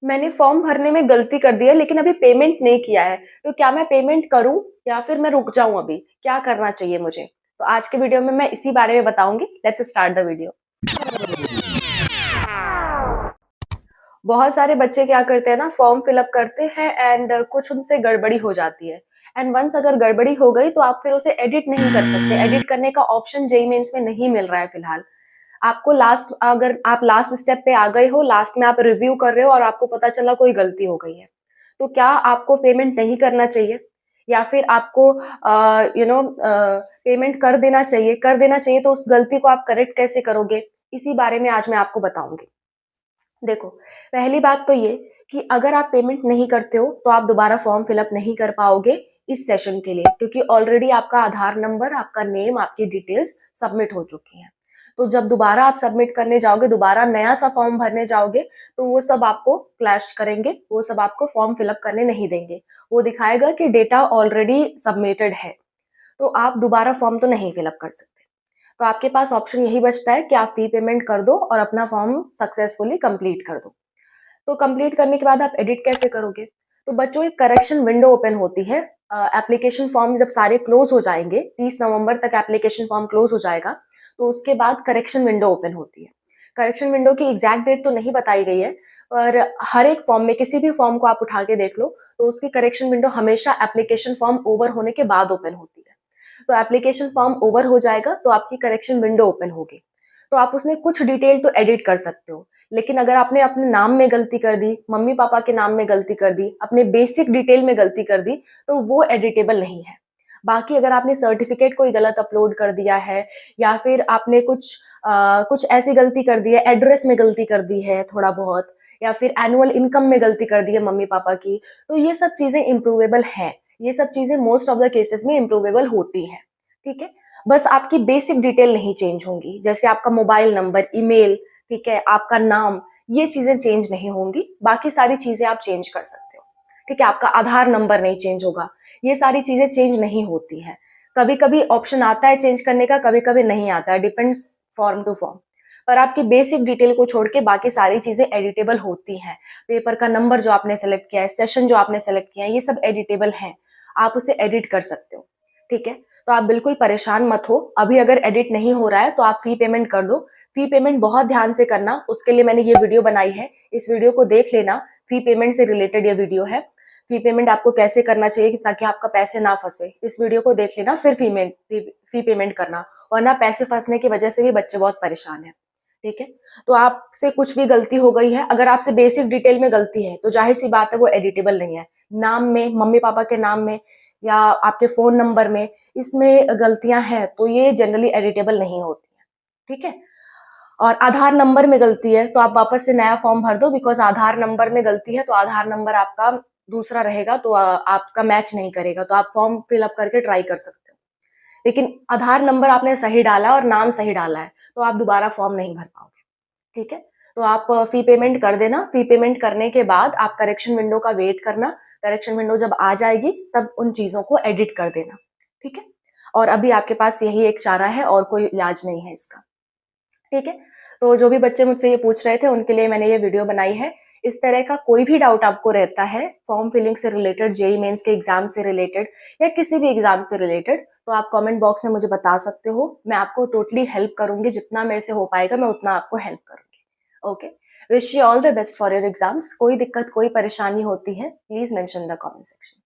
मैंने फॉर्म भरने में गलती कर दी है लेकिन अभी पेमेंट नहीं किया है, तो क्या मैं पेमेंट करूँ या फिर मैं रुक जाऊँ अभी? क्या करना चाहिए मुझे? तो आज के वीडियो में मैं इसी बारे में बताऊँगी। Let's start the video. बहुत सारे बच्चे क्या करते हैं ना, फॉर्म फिल अप करते हैं एंड कुछ उनसे गड़बड़ी हो जाती है। एंड वंस अगर गड़बड़ी हो गई तो आप फिर उसे एडिट नहीं कर सकते। एडिट करने का ऑप्शन जेईई मेंस में नहीं मिल रहा है फिलहाल। आपको लास्ट, अगर आप लास्ट स्टेप पे आ गए हो, लास्ट में आप रिव्यू कर रहे हो और आपको पता चला कोई गलती हो गई है, तो क्या आपको पेमेंट नहीं करना चाहिए या फिर आपको पेमेंट कर देना चाहिए? कर देना चाहिए तो उस गलती को आप करेक्ट कैसे करोगे? इसी बारे में आज मैं आपको बताऊंगी। देखो, पहली बात तो ये कि अगर आप पेमेंट नहीं करते हो तो आप दोबारा फॉर्म फिलअप नहीं कर पाओगे इस सेशन के लिए, क्योंकि ऑलरेडी आपका आधार नंबर, आपका नेम, आपकी डिटेल्स सबमिट हो चुकी हैं। तो जब दोबारा आप सबमिट करने जाओगे, दोबारा नया सा फॉर्म भरने जाओगे, तो वो सब आपको क्लैश करेंगे, वो सब आपको फॉर्म फिलअप करने नहीं देंगे। वो दिखाएगा कि डेटा ऑलरेडी सबमिटेड है, तो आप दोबारा फॉर्म तो नहीं फिलअप कर सकते। तो आपके पास ऑप्शन यही बचता है कि आप फी पेमेंट कर दो और अपना फॉर्म सक्सेसफुली कंप्लीट कर दो। तो कंप्लीट करने के बाद आप एडिट कैसे करोगे? तो बच्चों, एक करेक्शन विंडो ओपन होती है। एप्लीकेशन फॉर्म जब सारे क्लोज हो जाएंगे, 30 नवंबर तक एप्लीकेशन फॉर्म क्लोज हो जाएगा, तो उसके बाद करेक्शन विंडो ओपन होती है। करेक्शन विंडो की एग्जैक्ट डेट तो नहीं बताई गई है, पर हर एक फॉर्म में, किसी भी फॉर्म को आप उठा के देख लो, तो उसकी करेक्शन विंडो हमेशा एप्लीकेशन फॉर्म ओवर होने के बाद ओपन होती है। तो एप्लीकेशन फॉर्म ओवर हो जाएगा तो आपकी करेक्शन विंडो ओपन होगी, तो आप उसमें कुछ डिटेल तो एडिट कर सकते हो। लेकिन अगर आपने अपने नाम में गलती कर दी, मम्मी पापा के नाम में गलती कर दी, अपने बेसिक डिटेल में गलती कर दी, तो वो एडिटेबल नहीं है। बाकी अगर आपने सर्टिफिकेट कोई गलत अपलोड कर दिया है या फिर आपने कुछ ऐसी गलती कर दी है, एड्रेस में गलती कर दी है थोड़ा बहुत, या फिर एनुअल इनकम में गलती कर दी है मम्मी पापा की, तो ये सब चीजें इम्प्रूवेबल हैं। ये सब चीजें मोस्ट ऑफ द केसेस में इम्प्रूवेबल होती हैं। ठीक है, बस आपकी बेसिक डिटेल नहीं चेंज होंगी, जैसे आपका मोबाइल नंबर, ईमेल, ठीक है, आपका नाम, ये चीजें चेंज नहीं होंगी। बाकी सारी चीजें आप चेंज कर सकते हो। ठीक है, आपका आधार नंबर नहीं चेंज होगा। ये सारी चीजें चेंज नहीं होती हैं। कभी कभी ऑप्शन आता है चेंज करने का, कभी कभी नहीं आता है, डिपेंड्स फॉर्म टू फॉर्म। पर आपकी बेसिक डिटेल को छोड़ के बाकी सारी चीजें एडिटेबल होती हैं। पेपर का नंबर जो आपने सेलेक्ट किया है, सेशन जो आपने सेलेक्ट किया है, ये सब एडिटेबल हैं। आप उसे एडिट कर सकते हो। ठीक है, तो आप बिल्कुल परेशान मत हो। अभी अगर एडिट नहीं हो रहा है तो आप फी पेमेंट कर दो। फी पेमेंट बहुत ध्यान से करना, उसके लिए मैंने ये वीडियो बनाई है। इस वीडियो को देख लेना, फी पेमेंट से रिलेटेड ये वीडियो है। फी पेमेंट आपको कैसे करना चाहिए ताकि आपका पैसे ना फंसे, इस वीडियो को देख लेना, फिर फी पेमेंट करना, वरना पैसे फंसने की वजह से भी बच्चे बहुत परेशान हैं। ठीक है, तो आपसे कुछ भी गलती हो गई है, अगर आपसे बेसिक डिटेल में गलती है तो जाहिर सी बात है वो एडिटेबल नहीं है। नाम में, मम्मी पापा के नाम में या आपके फोन नंबर में, इसमें गलतियां हैं तो ये जनरली एडिटेबल नहीं होती है। ठीक है, और आधार नंबर में गलती है तो आप वापस से नया फॉर्म भर दो, बिकॉज आधार नंबर में गलती है तो आधार नंबर आपका दूसरा रहेगा, तो आपका मैच नहीं करेगा, तो आप फॉर्म फिलअप करके ट्राई कर सकते हो। लेकिन आधार नंबर आपने सही डाला और नाम सही डाला है तो आप दोबारा फॉर्म नहीं भर पाओगे। ठीक है, तो आप फी पेमेंट कर देना। फी पेमेंट करने के बाद आप करेक्शन विंडो का वेट करना। करेक्शन विंडो जब आ जाएगी तब उन चीजों को एडिट कर देना। ठीक है, और अभी आपके पास यही एक चारा है और कोई इलाज नहीं है इसका। ठीक है, तो जो भी बच्चे मुझसे ये पूछ रहे थे उनके लिए मैंने ये वीडियो बनाई है। इस तरह का कोई भी डाउट आपको रहता है फॉर्म फिलिंग से रिलेटेड, जेईई मेंस के एग्जाम से रिलेटेड या किसी भी एग्जाम से रिलेटेड, तो आप कमेंट बॉक्स में मुझे बता सकते हो। मैं आपको टोटली हेल्प करूंगी, जितना मेरे से हो पाएगा मैं उतना आपको हेल्प करूंगी। Okay, wish you all the best for your exams. कोई दिक्कत, कोई परेशानी होती है, please mention the comment section.